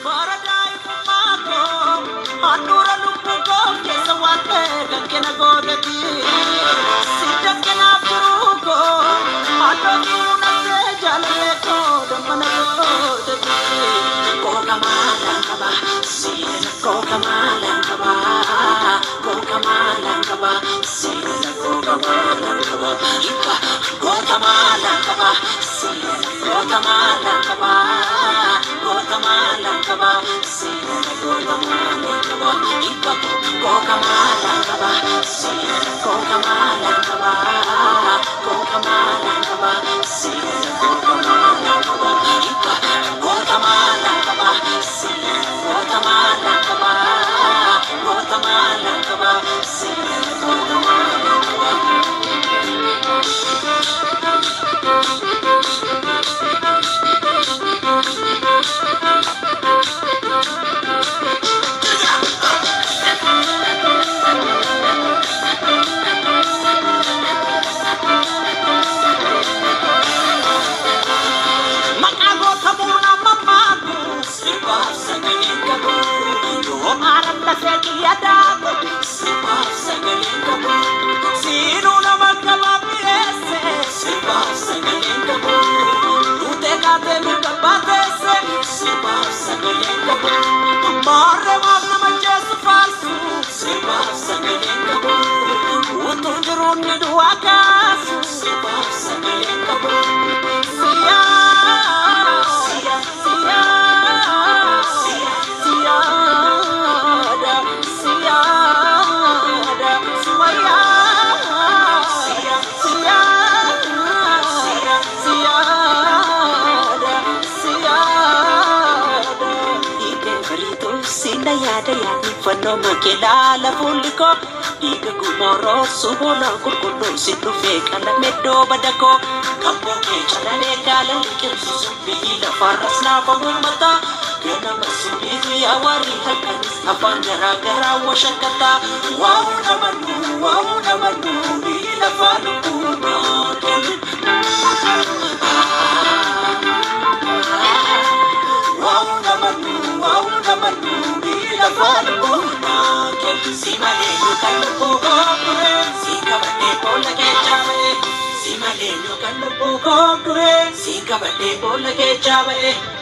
paradise mako anura lupu ko kesa wate gakena godati sita kena puruko ando duna se jalale ko damana godati ko kamala kaba sina ko kamala kaba sina ko kamala kaba ika ko kamala kaba sina ko kamala kaba Gokamalangkaba, sina Gokamalangkaba, ika Gokamalangkaba, sina Gokamalangkaba, Gokamalangkaba, sina Gokamalangkaba, ika Gokamalangkaba, sina Gokamalangkaba, Gokamalangkaba, sina Gokamalangkaba. Fano makilala puliko Iga gumoro subola kurkulo Sindu fekala medo badako Kampo kechala nekala Likir susubila faras na pangumata Gana masubidu ya wari halkanis Apang gara-gara wasyakata Wow namanu Ila falukuna Wow namanu Falguna, que si maleno calpo cure, si cabate bola que chave, si maleno calpo cure, si cabate bola que chave.